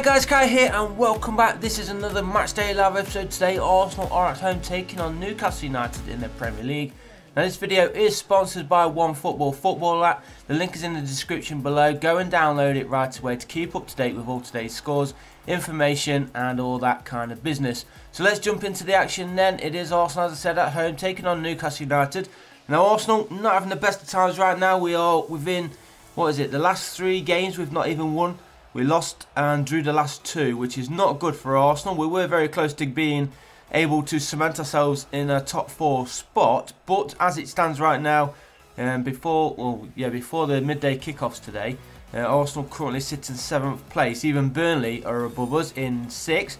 guys, Kai here and welcome back. This is another Matchday Live episode. Today Arsenal are at home taking on Newcastle United in the Premier League. Now this video is sponsored by OneFootball football app. The link is in the description below. Go and download it right away to keep up to date with all today's scores, information and all that kind of business. So let's jump into the action then. It is Arsenal, as I said, at home taking on Newcastle United. Now Arsenal not having the best of times right now. We are within, the last 3 games we've not even won. We lost and drew the last 2, which is not good for Arsenal. We were very close to being able to cement ourselves in a top 4 spot, but as it stands right now, before the midday kickoffs today, Arsenal currently sit in 7th place. Even Burnley are above us in 6th.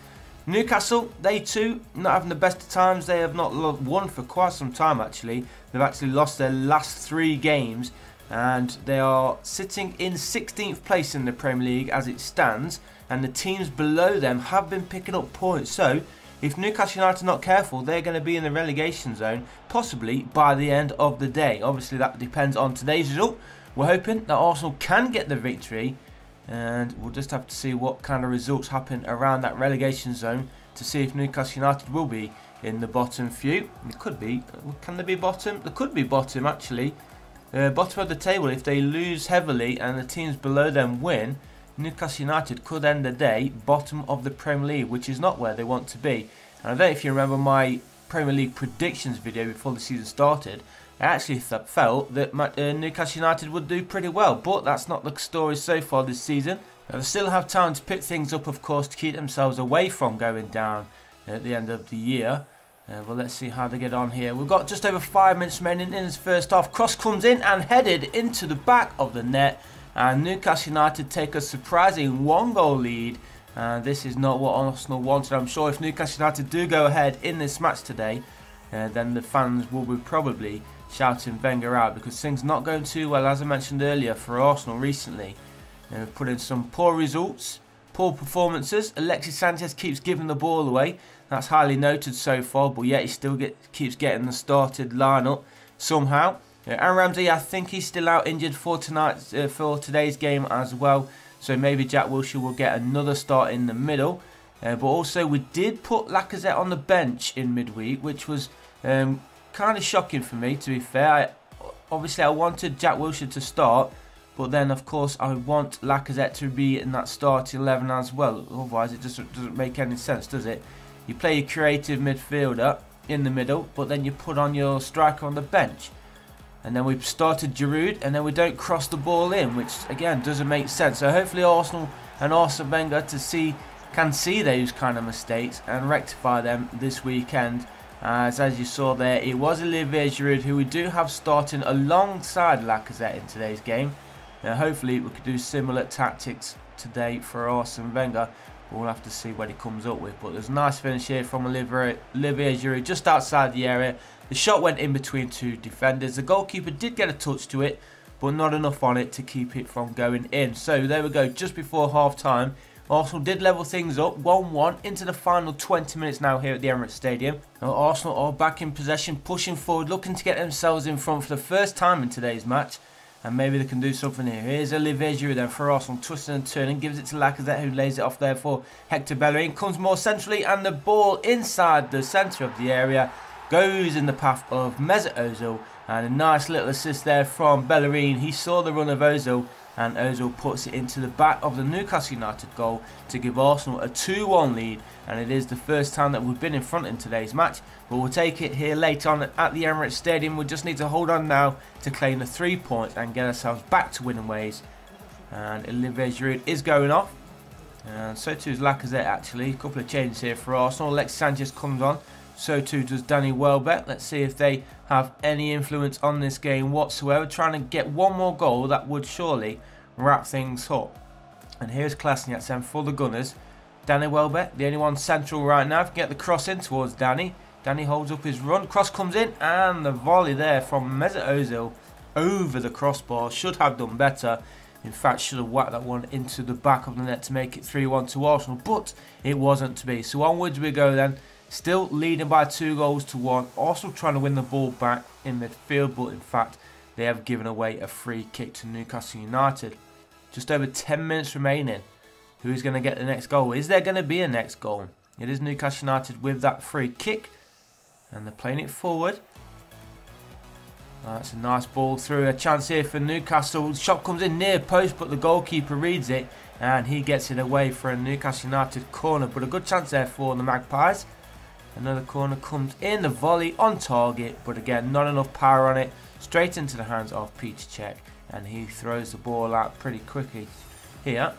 Newcastle, they too not having the best of times. They have not won for quite some time actually. They've actually lost their last 3 games. And they are sitting in 16th place in the Premier League as it stands, and the teams below them have been picking up points. So if Newcastle United are not careful, they're going to be in the relegation zone possibly by the end of the day. Obviously that depends on today's result. We're hoping that Arsenal can get the victory, and we'll just have to see what kind of results happen around that relegation zone to see if Newcastle United will be in the bottom few. It could be. Can they be bottom? They could be bottom actually. Bottom of the table, if they lose heavily and the teams below them win, Newcastle United could end the day bottom of the Premier League, which is not where they want to be. And I don't know if you remember my Premier League predictions video before the season started. I actually felt that Newcastle United would do pretty well, but that's not the story so far this season. Now, they still have time to pick things up, of course, to keep themselves away from going down at the end of the year. Well, let's see how they get on here. We've got just over 5 minutes remaining in this first half. Cross comes in and headed into the back of the net. And Newcastle United take a surprising 1-goal lead. This is not what Arsenal wanted. I'm sure if Newcastle United do go ahead in this match today, then the fans will be probably shouting Wenger out, because things not going too well, as I mentioned earlier, for Arsenal recently. We've put in some poor results, poor performances. Alexis Sanchez keeps giving the ball away. That's highly noted so far, but yet he still keeps getting the started lineup somehow. Aaron Ramsey, I think he's still out injured for today's game as well. So maybe Jack Wilshere will get another start in the middle. But also we did put Lacazette on the bench in midweek, which was kind of shocking for me, to be fair. Obviously I wanted Jack Wilshere to start, but then of course I want Lacazette to be in that starting 11 as well. Otherwise it just doesn't make any sense, does it? You play your creative midfielder in the middle, but then you put on your striker on the bench. And then we've started Giroud, and then we don't cross the ball in, which again doesn't make sense. So hopefully Arsenal and Arsene Wenger can see those kind of mistakes and rectify them this weekend. As you saw there, it was Olivier Giroud, who we do have starting alongside Lacazette in today's game. Now hopefully we could do similar tactics today for Arsene Wenger. We'll have to see what he comes up with. But there's a nice finish here from Olivier Giroud just outside the area. The shot went in between 2 defenders. The goalkeeper did get a touch to it, but not enough on it to keep it from going in. So there we go, just before half time. Arsenal did level things up, 1-1 into the final 20 minutes now here at the Emirates Stadium. Now Arsenal are back in possession, pushing forward, looking to get themselves in front for the first time in today's match. And maybe they can do something here. Here's Olivier Giroud then for Arsenal, twisting and turning, gives it to Lacazette, who lays it off there for Hector Bellerin. Comes more centrally, and the ball inside the centre of the area goes in the path of Mesut Ozil. And a nice little assist there from Bellerin. He saw the run of Ozil, and Ozil puts it into the back of the Newcastle United goal to give Arsenal a 2-1 lead. And it is the first time that we've been in front in today's match, but we'll take it here later on at the Emirates Stadium. We just need to hold on now to claim the 3 points and get ourselves back to winning ways. And Olivier Giroud is going off, and so too is Lacazette actually. A couple of changes here for Arsenal. Alexis Sanchez comes on, so too does Danny Welbeck. Let's see if they have any influence on this game whatsoever. Trying to get one more goal that would surely wrap things up. And here's Klasniak then for the Gunners. Danny Welbeck, the only one central right now. If we can get the cross in towards Danny. Danny holds up his run. Cross comes in, and the volley there from Mesut Ozil over the crossbar. Should have done better. In fact, should have whacked that one into the back of the net to make it 3-1 to Arsenal. But it wasn't to be. So onwards we go then. Still leading by 2-1. Arsenal trying to win the ball back in midfield. But in fact, they have given away a free kick to Newcastle United. Just over 10 minutes remaining. Who's going to get the next goal? Is there going to be a next goal? It is Newcastle United with that free kick. And they're playing it forward. That's a nice ball through. A chance here for Newcastle. Shot comes in near post, but the goalkeeper reads it. And he gets it away for a Newcastle United corner. But a good chance there for the Magpies. Another corner comes in. The volley on target. But again, not enough power on it. Straight into the hands of Peter Cech. And he throws the ball out pretty quickly here.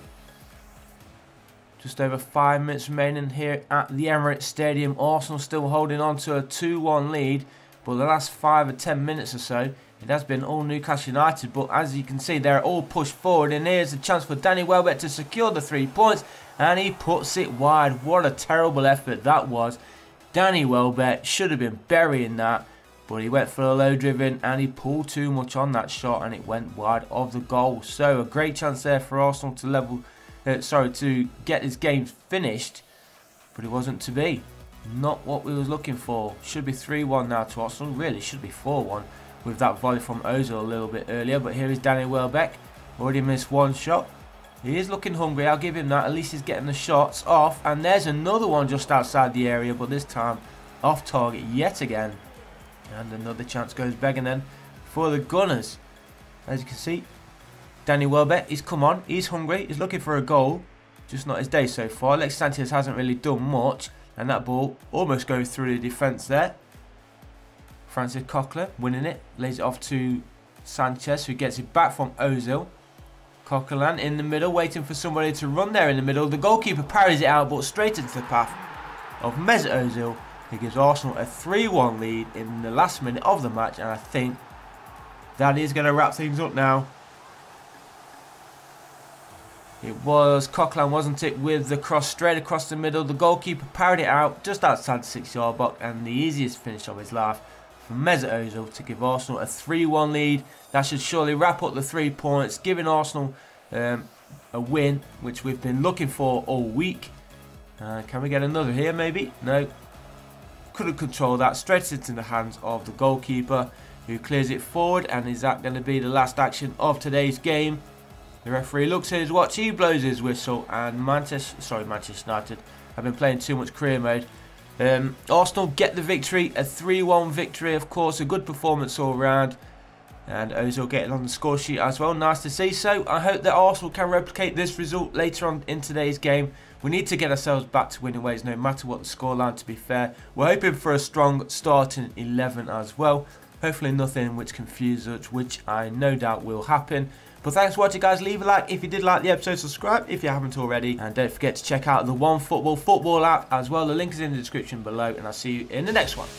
Just over 5 minutes remaining here at the Emirates Stadium. Arsenal still holding on to a 2-1 lead. But the last 5 or 10 minutes or so, it has been all Newcastle United. But as you can see, they're all pushed forward. And here's a chance for Danny Welbeck to secure the 3 points. And he puts it wide. What a terrible effort that was. Danny Welbeck should have been burying that. But he went for a low driven and he pulled too much on that shot. And it went wide of the goal. So a great chance there for Arsenal to to get his game finished, but it wasn't to be. Not what we was looking for. Should be 3-1 now to Arsenal. Really should be 4-1 with that volley from Ozil a little bit earlier. But here is Danny Welbeck. Already missed one shot. He is looking hungry. I'll give him that. At least he's getting the shots off. And there's another one just outside the area, but this time off target yet again. And another chance goes begging then for the Gunners. As you can see, Danny Welbeck, he's come on, he's hungry, he's looking for a goal. Just not his day so far. Alexis Sanchez hasn't really done much. And that ball almost goes through the defence there. Francis Coquelin winning it. Lays it off to Sanchez, who gets it back from Ozil. Coquelin in the middle, waiting for somebody to run there in the middle. The goalkeeper parries it out, but straight into the path of Mesut Ozil, who gives Arsenal a 3-1 lead in the last minute of the match. And I think that is going to wrap things up now. It was Coquelin, wasn't it, with the cross straight across the middle. The goalkeeper parried it out just outside the 6-yard box, and the easiest finish of his life from Mesut Ozil to give Arsenal a 3-1 lead. That should surely wrap up the 3 points, giving Arsenal a win, which we've been looking for all week. Can we get another here maybe? No. Couldn't control that. Straight into the hands of the goalkeeper, who clears it forward. And is that going to be the last action of today's game? The referee looks at his watch, he blows his whistle, and Manchester United have been playing too much career mode. Arsenal get the victory, a 3-1 victory, of course, a good performance all round. And Ozil getting on the score sheet as well, nice to see. So I hope that Arsenal can replicate this result later on in today's game. We need to get ourselves back to winning ways, no matter what the scoreline, to be fair. We're hoping for a strong starting 11 as well. Hopefully nothing which confuses us, which I no doubt will happen. But thanks for watching, guys. Leave a like if you did like the episode. Subscribe if you haven't already. And don't forget to check out the OneFootball football app as well. The link is in the description below. And I'll see you in the next one.